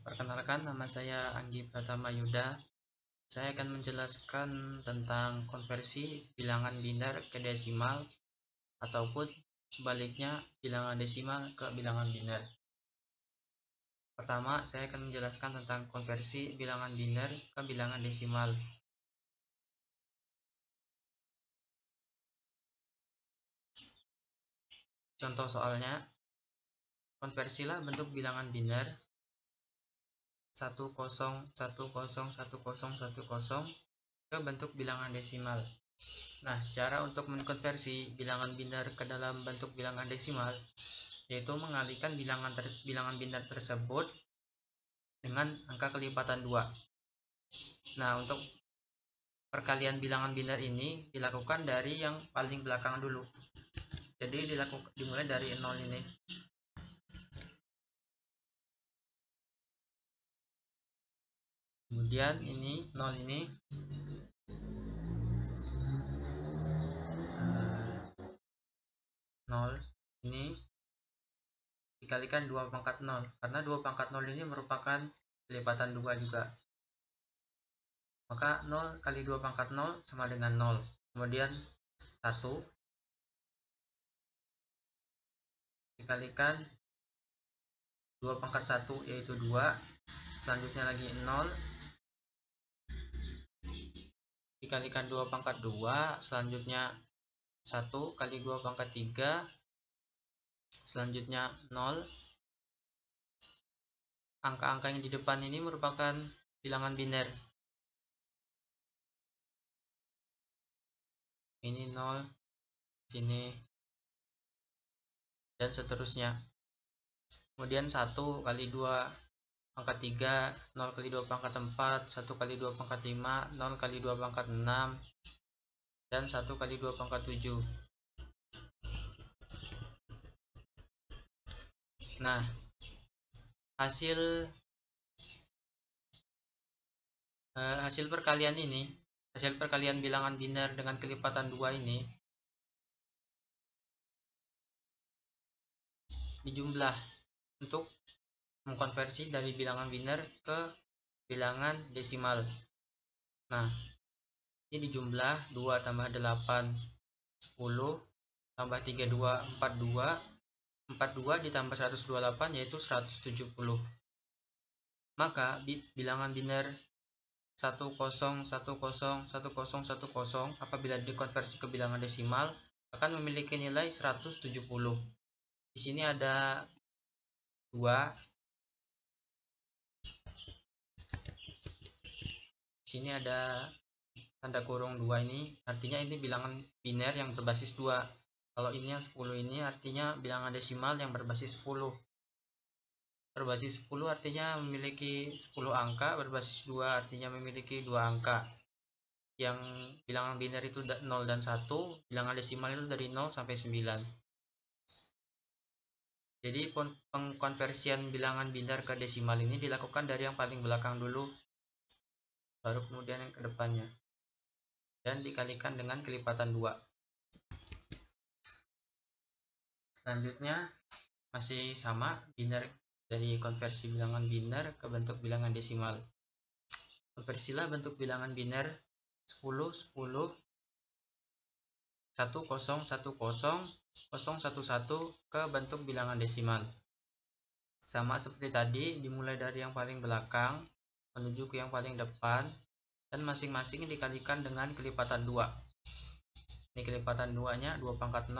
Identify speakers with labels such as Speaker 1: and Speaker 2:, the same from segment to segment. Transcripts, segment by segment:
Speaker 1: Perkenalkan, nama saya Anggi Pratama Yuda. Saya akan menjelaskan tentang konversi bilangan biner ke desimal ataupun sebaliknya bilangan desimal ke bilangan biner. Pertama, saya akan menjelaskan tentang konversi bilangan biner ke bilangan desimal. Contoh soalnya, konversilah bentuk bilangan biner 10101010 ke bentuk bilangan desimal. Nah, cara untuk mengkonversi bilangan biner ke dalam bentuk bilangan desimal yaitu mengalihkan bilangan biner tersebut dengan angka kelipatan 2. Nah, untuk perkalian bilangan biner ini dilakukan dari yang paling belakang dulu. Jadi dimulai dari 0 ini. Kemudian ini 0 ini ini dikalikan 2 pangkat 0 karena 2 pangkat 0 ini merupakan kelipatan 2 juga. Maka 0 kali 2 pangkat 0 sama dengan 0. Kemudian 1 dikalikan 2 pangkat 1 yaitu 2. Selanjutnya lagi 0 dikalikan 2 pangkat 2. Selanjutnya 1 kali 2 pangkat 3. Selanjutnya 0. Angka-angka yang di depan ini merupakan bilangan biner. Ini 0, sini, dan seterusnya. Kemudian 1 kali 2 pangkat 3, 0 kali 2 pangkat 4, 1 kali 2 pangkat 5, 0 kali 2 pangkat 6, dan 1 kali 2 pangkat 7. Nah, hasil perkalian ini, hasil perkalian bilangan biner dengan kelipatan 2 ini dijumlah untuk mengkonversi dari bilangan biner ke bilangan desimal. Nah, ini dijumlah 2 tambah 8 10 tambah 32 42 42 ditambah 128 yaitu 170. Maka bilangan biner 10101010 apabila dikonversi ke bilangan desimal akan memiliki nilai 170. Di sini ada 2. Di sini ada tanda kurung 2 ini, artinya ini bilangan biner yang berbasis 2. Kalau ini yang 10 ini artinya bilangan desimal yang berbasis 10. Berbasis 10 artinya memiliki 10 angka, berbasis 2 artinya memiliki 2 angka. Yang bilangan biner itu 0 dan 1, bilangan desimal itu dari 0 sampai 9. Jadi pengkonversian bilangan biner ke desimal ini dilakukan dari yang paling belakang dulu, baru kemudian yang ke depannya. Dan dikalikan dengan kelipatan 2. Selanjutnya masih sama, biner dari konversi bilangan biner ke bentuk bilangan desimal. Konversilah bentuk bilangan biner 10 10 10 10 011 ke bentuk bilangan desimal. Sama seperti tadi, dimulai dari yang paling belakang menuju ke yang paling depan dan masing-masing dikalikan dengan kelipatan 2. Ini kelipatan 2-nya 2 pangkat 0,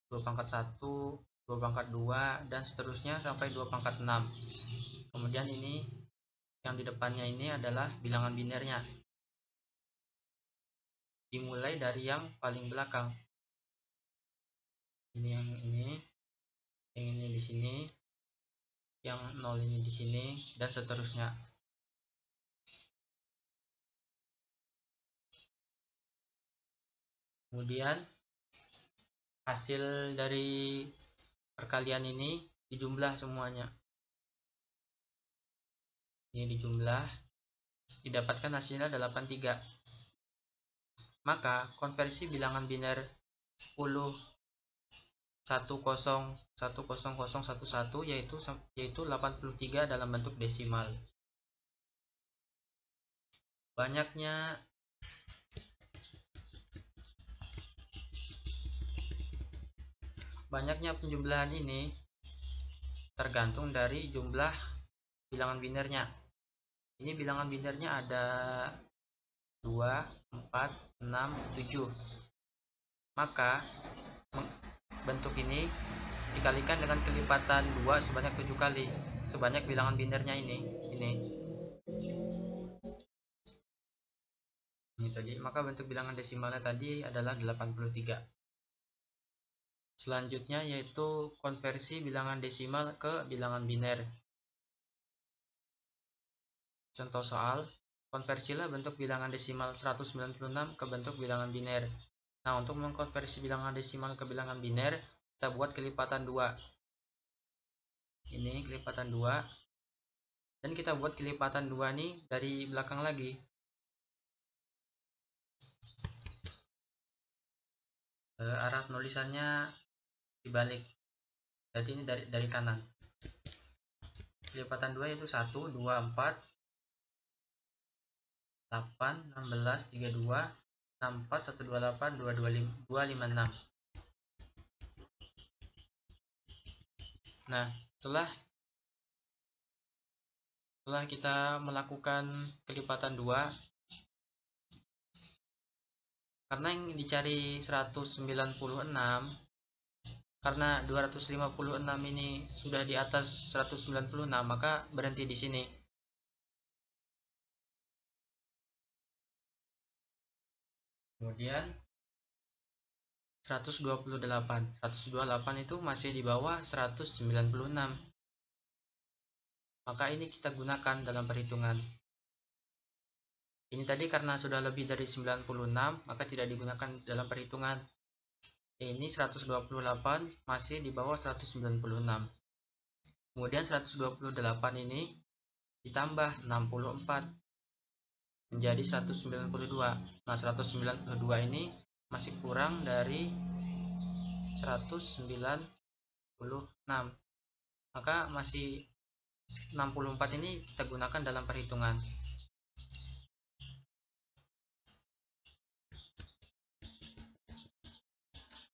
Speaker 1: 2 pangkat 1, 2 pangkat 2, dan seterusnya sampai 2 pangkat 6. Kemudian ini yang di depannya ini adalah bilangan binernya. Dimulai dari yang paling belakang. Ini yang ini di sini, yang 0 ini di sini, dan seterusnya. Kemudian hasil dari perkalian ini dijumlah semuanya. Ini dijumlah, didapatkan hasilnya 83. Maka konversi bilangan biner 10 100011 yaitu 83 dalam bentuk desimal. Banyaknya penjumlahan ini tergantung dari jumlah bilangan binernya. Ini bilangan binernya ada 2, 4, 6, 7. Maka bentuk ini dikalikan dengan kelipatan 2 sebanyak 7 kali, sebanyak bilangan binernya ini tadi. Maka bentuk bilangan desimalnya tadi adalah 83. Selanjutnya yaitu konversi bilangan desimal ke bilangan biner. Contoh soal, konversilah bentuk bilangan desimal 196 ke bentuk bilangan biner. Nah, untuk mengkonversi bilangan desimal ke bilangan biner, kita buat kelipatan 2. Ini kelipatan 2. Dan kita buat kelipatan 2 nih dari belakang lagi. Arah penulisannya dibalik. Jadi ini dari kanan. Kelipatan 2 yaitu 1, 2, 4, 8, 16, 32, 64, 128, 256. Nah, setelah kita melakukan kelipatan 2, karena yang dicari 196, karena 256 ini sudah di atas 196, maka berhenti di sini. Kemudian 128 itu masih di bawah 196. Maka ini kita gunakan dalam perhitungan. Ini tadi karena sudah lebih dari 96, maka tidak digunakan dalam perhitungan. Ini 128 masih di bawah 196. Kemudian 128 ini ditambah 64 menjadi 192. Nah, 192 ini masih kurang dari 196, maka masih 64 ini kita gunakan dalam perhitungan.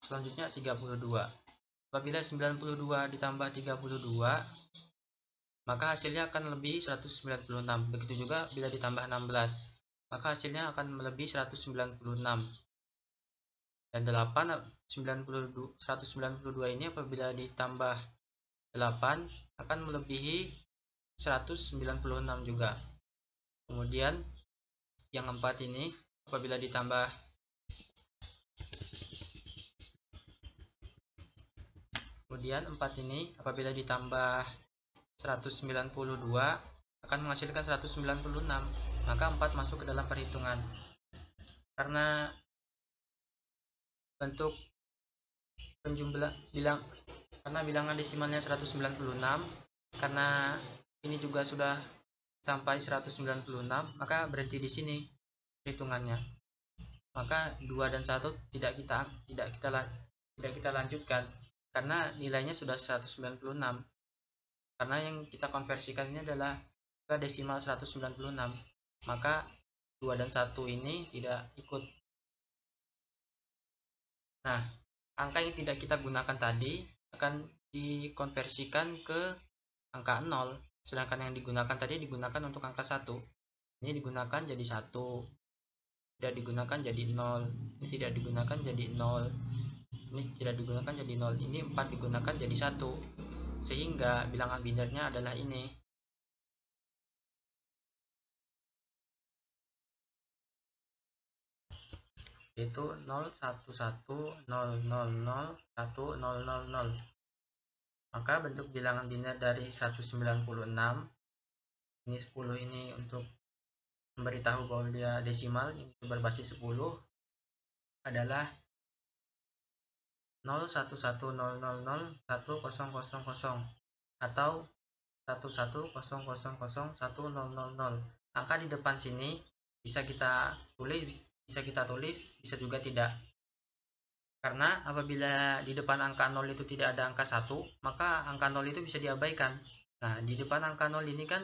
Speaker 1: Selanjutnya 32. Apabila 92 ditambah 32, maka hasilnya akan melebihi 196. Begitu juga bila ditambah 16, maka hasilnya akan melebihi 196. Dan 192 ini apabila ditambah 8 akan melebihi 196 juga. Kemudian yang 4 ini apabila ditambah 4 ini apabila ditambah 192 akan menghasilkan 196, maka 4 masuk ke dalam perhitungan. Karena bentuk bilangan desimalnya 196, karena ini juga sudah sampai 196, maka berhenti di sini perhitungannya. Maka 2 dan 1 tidak kita lanjutkan karena nilainya sudah 196. Karena yang kita konversikan ini adalah ke desimal 196, maka 2 dan 1 ini tidak ikut. Nah, angka yang tidak kita gunakan tadi akan dikonversikan ke angka 0, sedangkan yang digunakan tadi digunakan untuk angka 1. Ini digunakan jadi 1, tidak digunakan jadi 0, ini tidak digunakan jadi 0, ini tidak digunakan jadi 0, ini 4 digunakan jadi 1, sehingga bilangan binernya adalah ini. Yaitu 011001000. Maka bentuk bilangan biner dari 196, ini 10 ini untuk memberitahu bahwa dia desimal yang berbasis 10, adalah 011001000 atau 110001000. Angka di depan sini bisa kita tulis, bisa juga tidak, Karena apabila di depan angka 0 itu tidak ada angka 1, maka angka 0 itu bisa diabaikan. Nah, di depan angka 0 ini kan